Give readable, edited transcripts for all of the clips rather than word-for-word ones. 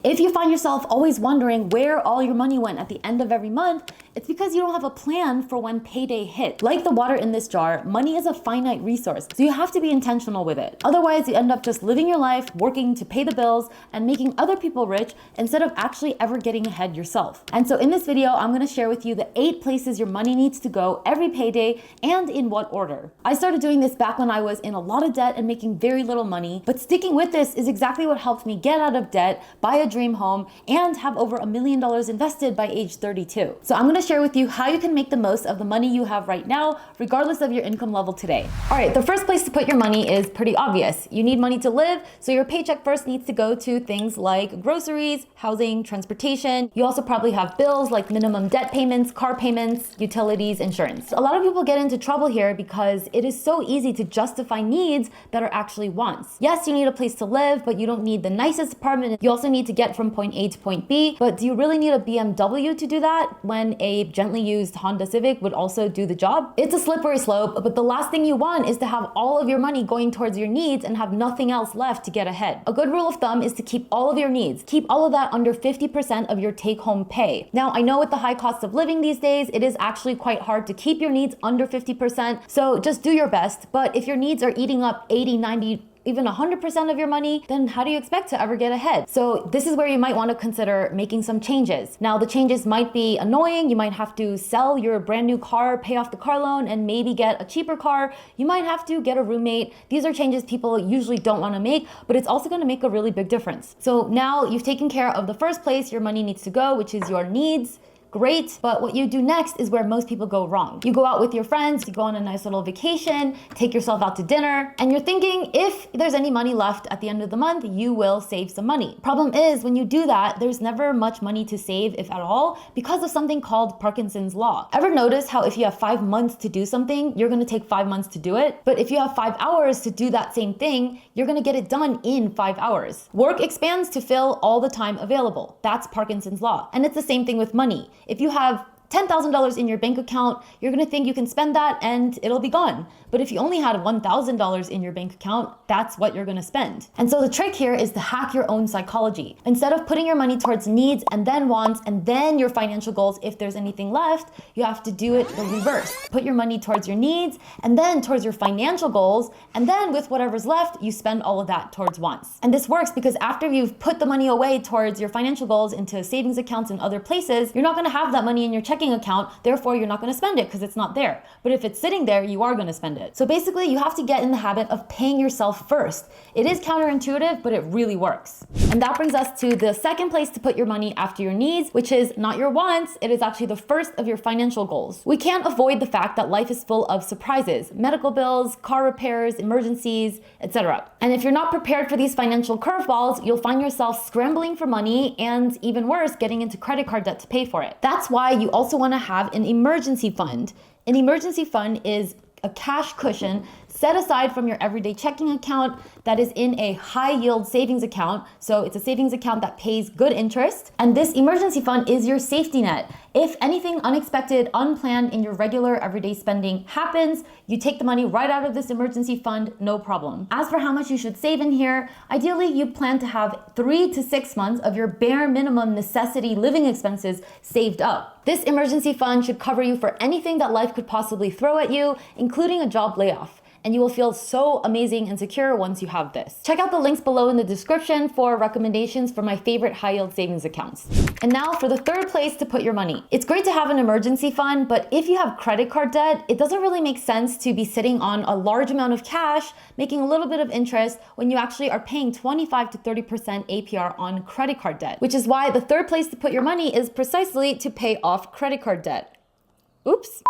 If you find yourself always wondering where all your money went at the end of every month, it's because you don't have a plan for when payday hits. Like the water in this jar, money is a finite resource, so you have to be intentional with it. Otherwise, you end up just living your life, working to pay the bills, and making other people rich instead of actually ever getting ahead yourself. And so in this video, I'm gonna share with you the 8 places your money needs to go every payday and in what order. I started doing this back when I was in a lot of debt and making very little money, but sticking with this is exactly what helped me get out of debt, buy a dream home, and have over $1 million invested by age 32. So I'm gonna share with you how you can make the most of the money you have right now, regardless of your income level today. All right, the first place to put your money is pretty obvious. You need money to live, so your paycheck first needs to go to things like groceries, housing, transportation. You also probably have bills like minimum debt payments, car payments, utilities, insurance. A lot of people get into trouble here because it is so easy to justify needs that are actually wants. Yes, you need a place to live, but you don't need the nicest apartment. You also need to get from point A to point B, but do you really need a BMW to do that when a gently used Honda Civic would also do the job? It's a slippery slope, but the last thing you want is to have all of your money going towards your needs and have nothing else left to get ahead. A good rule of thumb is to keep all of your needs. Keep all of that under 50% of your take-home pay. Now, I know with the high cost of living these days, it is actually quite hard to keep your needs under 50%, so just do your best. But if your needs are eating up 80, 90, even 100% of your money, then how do you expect to ever get ahead? So this is where you might want to consider making some changes. Now, the changes might be annoying. You might have to sell your brand new car, pay off the car loan, and maybe get a cheaper car. You might have to get a roommate. These are changes people usually don't want to make, but it's also going to make a really big difference. So now you've taken care of the first place your money needs to go, which is your needs. Great, but what you do next is where most people go wrong. You go out with your friends, you go on a nice little vacation, take yourself out to dinner, and you're thinking if there's any money left at the end of the month, you will save some money. Problem is, when you do that, there's never much money to save, if at all, because of something called Parkinson's law. Ever notice how if you have 5 months to do something, you're gonna take 5 months to do it? But if you have 5 hours to do that same thing, you're gonna get it done in 5 hours. Work expands to fill all the time available. That's Parkinson's law. And it's the same thing with money. If you have $10,000 in your bank account, you're gonna think you can spend that and it'll be gone. But if you only had $1,000 in your bank account, that's what you're gonna spend. And so the trick here is to hack your own psychology. Instead of putting your money towards needs and then wants and then your financial goals, if there's anything left, you have to do it the reverse. Put your money towards your needs and then towards your financial goals, and then with whatever's left, you spend all of that towards wants. And this works because after you've put the money away towards your financial goals into savings accounts and other places, you're not gonna have that money in your checking account, therefore you're not gonna spend it because it's not there. But if it's sitting there, you are gonna spend it. So basically, you have to get in the habit of paying yourself first. It is counterintuitive, but it really works. And that brings us to the second place to put your money after your needs, which is not your wants, it is actually the first of your financial goals. We can't avoid the fact that life is full of surprises, medical bills, car repairs, emergencies, etc. And if you're not prepared for these financial curveballs, you'll find yourself scrambling for money and even worse, getting into credit card debt to pay for it. That's why you also want to have an emergency fund. An emergency fund is a cash cushion set aside from your everyday checking account that is in a high yield savings account. So it's a savings account that pays good interest. And this emergency fund is your safety net. If anything unexpected, unplanned in your regular everyday spending happens, you take the money right out of this emergency fund, no problem. As for how much you should save in here, ideally you plan to have 3 to 6 months of your bare minimum necessity living expenses saved up. This emergency fund should cover you for anything that life could possibly throw at you, including a job layoff. And you will feel so amazing and secure once you have this. Check out the links below in the description for recommendations for my favorite high yield savings accounts. And now for the third place to put your money. It's great to have an emergency fund, but if you have credit card debt, it doesn't really make sense to be sitting on a large amount of cash, making a little bit of interest when you actually are paying 25 to 30% APR on credit card debt, which is why the third place to put your money is precisely to pay off credit card debt. Oops.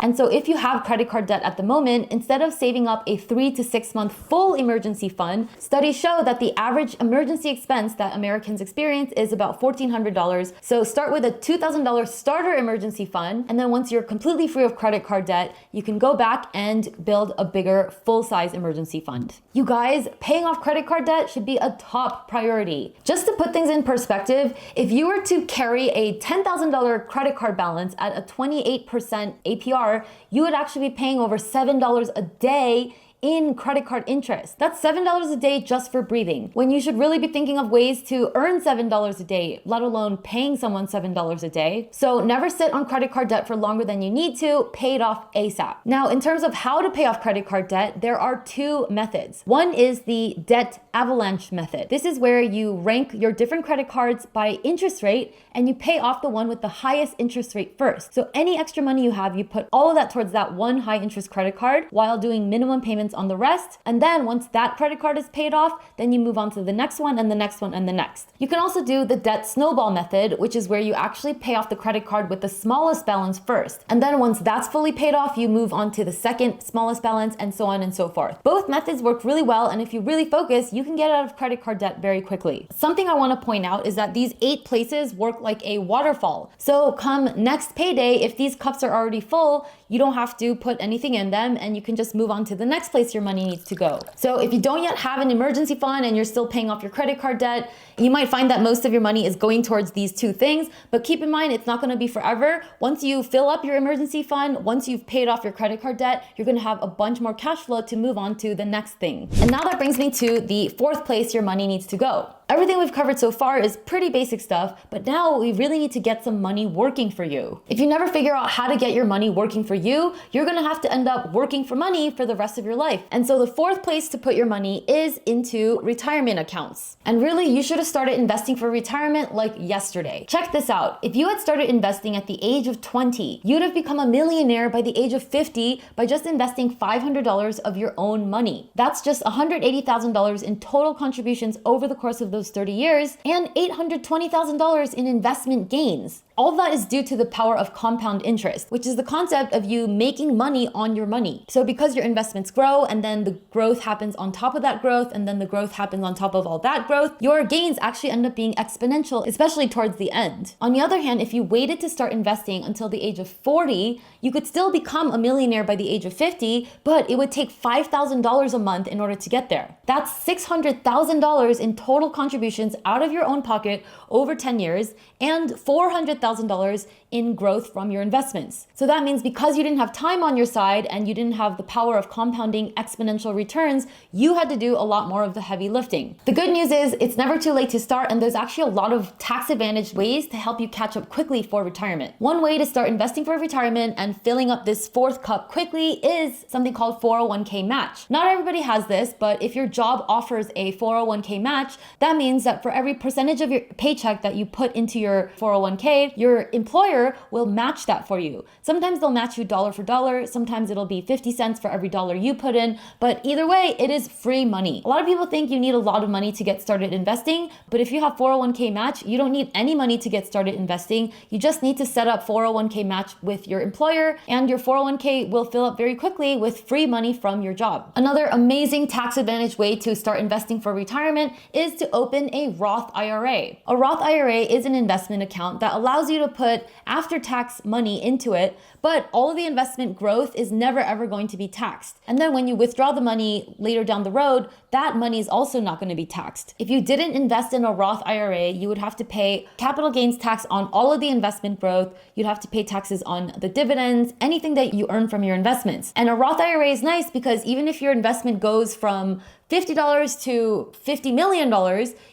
And so if you have credit card debt at the moment, instead of saving up a 3 to 6 month full emergency fund, studies show that the average emergency expense that Americans experience is about $1,400. So start with a $2,000 starter emergency fund. And then once you're completely free of credit card debt, you can go back and build a bigger full-size emergency fund. You guys, paying off credit card debt should be a top priority. Just to put things in perspective, if you were to carry a $10,000 credit card balance at a 28% APR, you would actually be paying over $7 a day in credit card interest. That's $7 a day just for breathing, when you should really be thinking of ways to earn $7 a day, let alone paying someone $7 a day. So never sit on credit card debt for longer than you need to. Pay it off ASAP. Now, in terms of how to pay off credit card debt, there are two methods. One is the debt avalanche method. This is where you rank your different credit cards by interest rate and you pay off the one with the highest interest rate first. So any extra money you have, you put all of that towards that one high interest credit card while doing minimum payments on the rest. And then once that credit card is paid off, then you move on to the next one and the next one and the next. You can also do the debt snowball method, which is where you actually pay off the credit card with the smallest balance first. And then once that's fully paid off, you move on to the second smallest balance and so on and so forth. Both methods work really well. And if you really focus, you can get out of credit card debt very quickly. Something I want to point out is that these 8 places work like a waterfall. So come next payday, if these cups are already full, you don't have to put anything in them and you can just move on to the next place your money needs to go. So if you don't yet have an emergency fund and you're still paying off your credit card debt, you might find that most of your money is going towards these 2 things, but keep in mind, it's not going to be forever. Once you fill up your emergency fund, once you've paid off your credit card debt, you're going to have a bunch more cash flow to move on to the next thing. And now that brings me to the 4th place your money needs to go. Everything we've covered so far is pretty basic stuff, but now we really need to get some money working for you. If you never figure out how to get your money working for you, you're gonna have to end up working for money for the rest of your life. And so the 4th place to put your money is into retirement accounts. And really, you should have started investing for retirement like yesterday. Check this out. If you had started investing at the age of 20, you'd have become a millionaire by the age of 50 by just investing $500 of your own money. That's just $180,000 in total contributions over the course of those 30 years and $820,000 in investment gains. All of that is due to the power of compound interest, which is the concept of you making money on your money. So because your investments grow and then the growth happens on top of that growth and then the growth happens on top of all that growth, your gains actually end up being exponential, especially towards the end. On the other hand, if you waited to start investing until the age of 40, you could still become a millionaire by the age of 50, but it would take $5,000 a month in order to get there. That's $600,000 in total contributions out of your own pocket over 10 years and $400,000 in growth from your investments. So that means because you didn't have time on your side and you didn't have the power of compounding exponential returns, you had to do a lot more of the heavy lifting. The good news is it's never too late to start, and there's actually a lot of tax advantaged ways to help you catch up quickly for retirement. One way to start investing for retirement and filling up this 4th cup quickly is something called 401k match. Not everybody has this, but if your job offers a 401k match, that means that for every percentage of your paycheck that you put into your 401k, your employer will match that for you. Sometimes they'll match you dollar for dollar. Sometimes it'll be 50 cents for every dollar you put in, but either way, it is free money. A lot of people think you need a lot of money to get started investing, but if you have 401k match, you don't need any money to get started investing. You just need to set up 401k match with your employer, and your 401k will fill up very quickly with free money from your job. Another amazing tax advantage way to start investing for retirement is to open a Roth IRA. A Roth IRA is an investment account that allows you to put after-tax money into it, but all of the investment growth is never ever going to be taxed. And then when you withdraw the money later down the road, that money is also not going to be taxed. If you didn't invest in a Roth IRA, you would have to pay capital gains tax on all of the investment growth. You'd have to pay taxes on the dividends, anything that you earn from your investments. And a Roth IRA is nice because even if your investment goes from $50 to $50 million,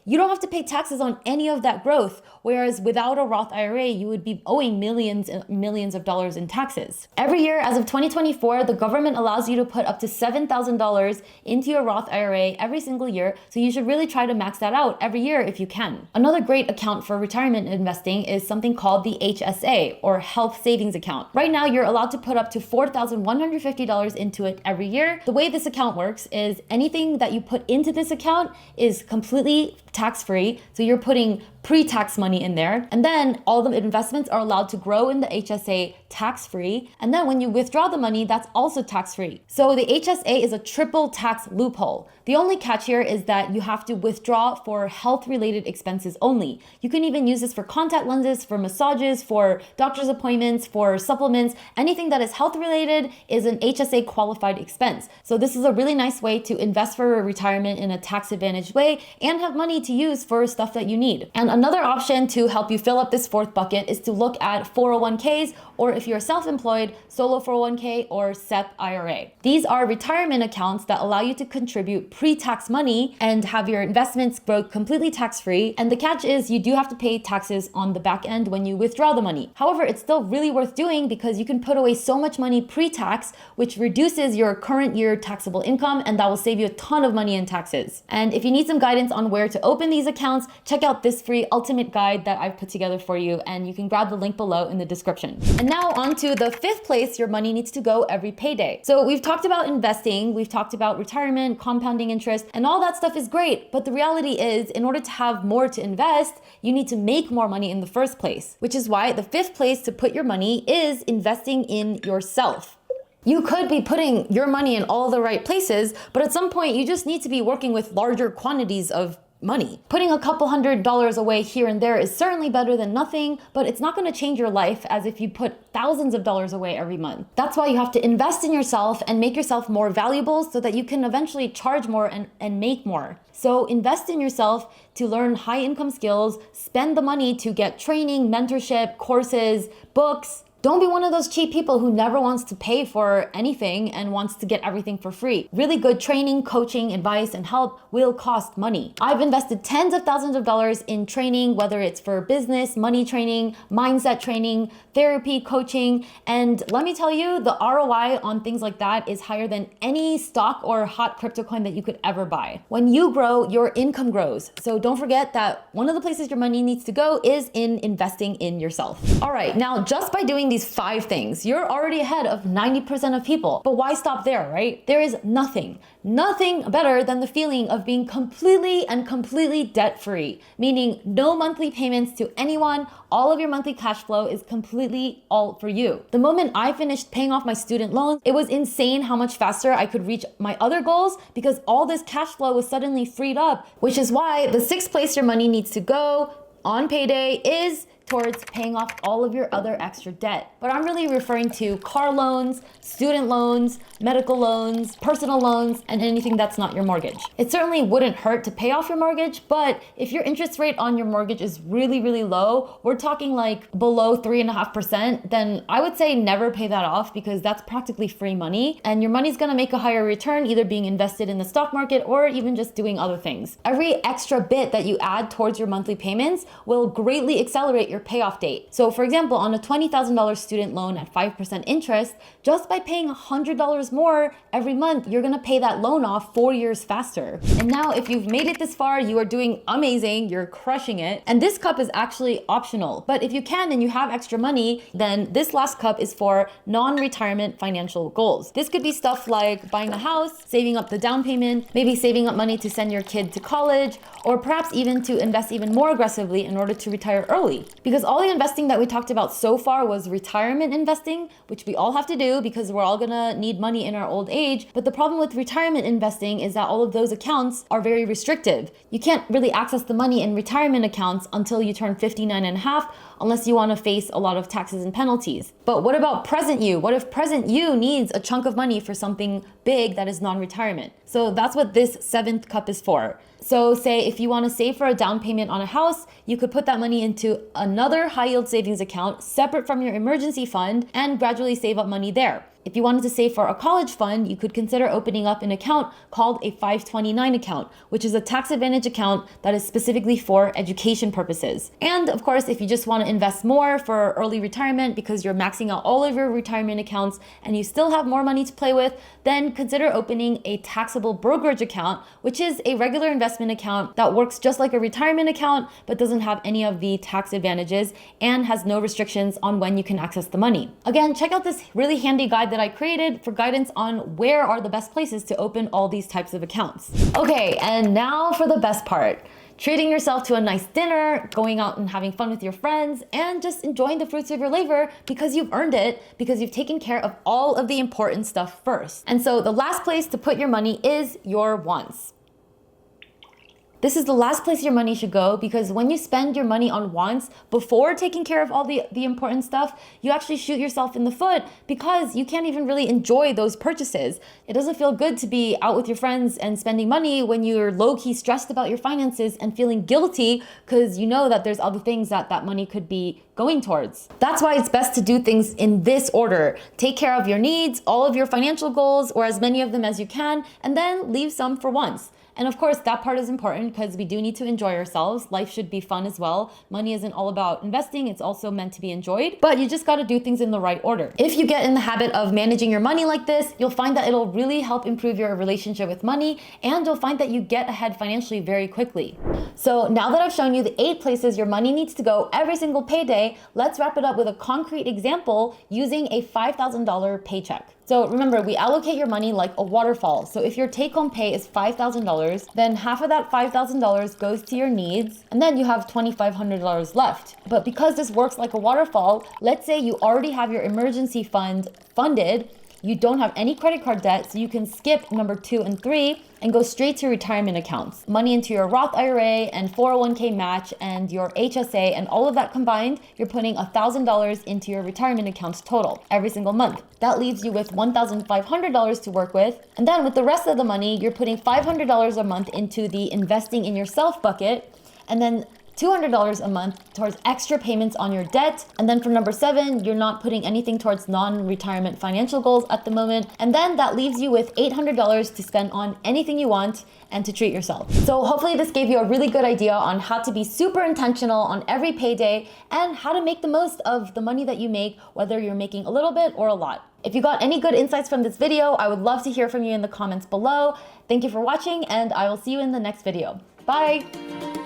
you don't have to pay taxes on any of that growth. Whereas without a Roth IRA, you would be owing millions and millions of dollars in taxes. Every year, as of 2024, the government allows you to put up to $7,000 into your Roth IRA every single year. So you should really try to max that out every year if you can. Another great account for retirement investing is something called the HSA, or Health Savings Account. Right now, you're allowed to put up to $4,150 into it every year. The way this account works is anything that you put into this account is completely tax-free. So you're putting pre-tax money in there. And then all the investments are allowed to grow in the HSA tax-free. And then when you withdraw the money, that's also tax-free. So the HSA is a triple tax loophole. The only catch here is that you have to withdraw for health-related expenses only. You can even use this for contact lenses, for massages, for doctor's appointments, for supplements. Anything that is health-related is an HSA qualified expense. So this is a really nice way to invest for retirement in a tax-advantaged way and have money to use for stuff that you need. And another option to help you fill up this 4th bucket is to look at 401ks or if you're self-employed, solo 401k, or SEP IRA. These are retirement accounts that allow you to contribute pre-tax money and have your investments grow completely tax-free. And the catch is you do have to pay taxes on the back end when you withdraw the money. However, it's still really worth doing because you can put away so much money pre-tax, which reduces your current year taxable income, and that will save you a ton of money in taxes. And if you need some guidance on where to open these accounts, check out this free ultimate guide that I've put together for you, and you can grab the link below in the description. And now on to the fifth place your money needs to go every payday. So we've talked about investing, we've talked about retirement, compounding interest, and all that stuff is great. But the reality is, in order to have more to invest, you need to make more money in the first place, which is why the fifth place to put your money is investing in yourself. You could be putting your money in all the right places, but at some point you just need to be working with larger quantities of money. Putting a couple $100s away here and there is certainly better than nothing, but it's not going to change your life as if you put thousands of dollars away every month. That's why you have to invest in yourself and make yourself more valuable so that you can eventually charge more and make more. So invest in yourself to learn high income skills, spend the money to get training, mentorship, courses, books. Don't be one of those cheap people who never wants to pay for anything and wants to get everything for free. Really good training, coaching, advice, and help will cost money. I've invested tens of thousands of dollars in training, whether it's for business, money training, mindset training, therapy, coaching, and let me tell you, the ROI on things like that is higher than any stock or hot crypto coin that you could ever buy. When you grow, your income grows. So don't forget that one of the places your money needs to go is in investing in yourself. All right, now just by doing these 5 things, you're already ahead of 90% of people. But why stop there, right? There is nothing better than the feeling of being completely debt-free, meaning no monthly payments to anyone. All of your monthly cash flow is completely all for you. The moment I finished paying off my student loans, it was insane how much faster I could reach my other goals because all this cash flow was suddenly freed up, which is why the 6th place your money needs to go on payday is towards paying off all of your other extra debt. But I'm really referring to car loans, student loans, medical loans, personal loans, and anything that's not your mortgage. It certainly wouldn't hurt to pay off your mortgage, but if your interest rate on your mortgage is really low, we're talking like below 3.5%, then I would say never pay that off because that's practically free money, and your money's gonna make a higher return either being invested in the stock market or even just doing other things. Every extra bit that you add towards your monthly payments will greatly accelerate your payoff date. So for example, on a $20,000 student loan at 5% interest, just by paying $100 more every month, you're gonna pay that loan off 4 years faster. And now if you've made it this far, you are doing amazing, you're crushing it. And this cup is actually optional. But if you can and you have extra money, then this last cup is for non-retirement financial goals. This could be stuff like buying a house, saving up the down payment, maybe saving up money to send your kid to college, or perhaps even to invest even more aggressively in order to retire early. Because all the investing that we talked about so far was retirement investing, which we all have to do because we're all gonna need money in our old age. But the problem with retirement investing is that all of those accounts are very restrictive. You can't really access the money in retirement accounts until you turn 59 and a half, unless you wanna face a lot of taxes and penalties. But what about present you? What if present you needs a chunk of money for something big that is non-retirement? So that's what this 7th cup is for. So say if you want to save for a down payment on a house, you could put that money into another high yield savings account separate from your emergency fund and gradually save up money there. If you wanted to save for a college fund, you could consider opening up an account called a 529 account, which is a tax advantage account that is specifically for education purposes. And of course, if you just want to invest more for early retirement because you're maxing out all of your retirement accounts and you still have more money to play with, then consider opening a taxable brokerage account, which is a regular investment account that works just like a retirement account, but doesn't have any of the tax advantages and has no restrictions on when you can access the money. Again, check out this really handy guide that I created for guidance on where are the best places to open all these types of accounts. Okay, and now for the best part. Treating yourself to a nice dinner, going out and having fun with your friends, and just enjoying the fruits of your labor because you've earned it, because you've taken care of all of the important stuff first. And so the last place to put your money is your wants. This is the last place your money should go, because when you spend your money on wants before taking care of all the important stuff, you actually shoot yourself in the foot because you can't even really enjoy those purchases. It doesn't feel good to be out with your friends and spending money when you're low-key stressed about your finances and feeling guilty because you know that there's other things that money could be going towards. That's why it's best to do things in this order. Take care of your needs, all of your financial goals, or as many of them as you can, and then leave some for once. And of course, that part is important because we do need to enjoy ourselves. Life should be fun as well. Money isn't all about investing, it's also meant to be enjoyed, but you just gotta do things in the right order. If you get in the habit of managing your money like this, you'll find that it'll really help improve your relationship with money, and you'll find that you get ahead financially very quickly. So now that I've shown you the 8 places your money needs to go every single payday, let's wrap it up with a concrete example using a $5,000 paycheck. So remember, we allocate your money like a waterfall. So if your take-home pay is $5,000, then half of that $5,000 goes to your needs, and then you have $2,500 left. But because this works like a waterfall, let's say you already have your emergency fund funded, you don't have any credit card debt, so you can skip number 2 and 3 and go straight to retirement accounts. Money into your Roth IRA and 401k match and your HSA, and all of that combined, you're putting $1,000 into your retirement accounts total every single month. That leaves you with $1,500 to work with. And then with the rest of the money, you're putting $500 a month into the investing in yourself bucket, and then $200 a month towards extra payments on your debt. And then for number 7, you're not putting anything towards non-retirement financial goals at the moment. And then that leaves you with $800 to spend on anything you want and to treat yourself. So hopefully this gave you a really good idea on how to be super intentional on every payday and how to make the most of the money that you make, whether you're making a little bit or a lot. If you got any good insights from this video, I would love to hear from you in the comments below. Thank you for watching, and I will see you in the next video. Bye!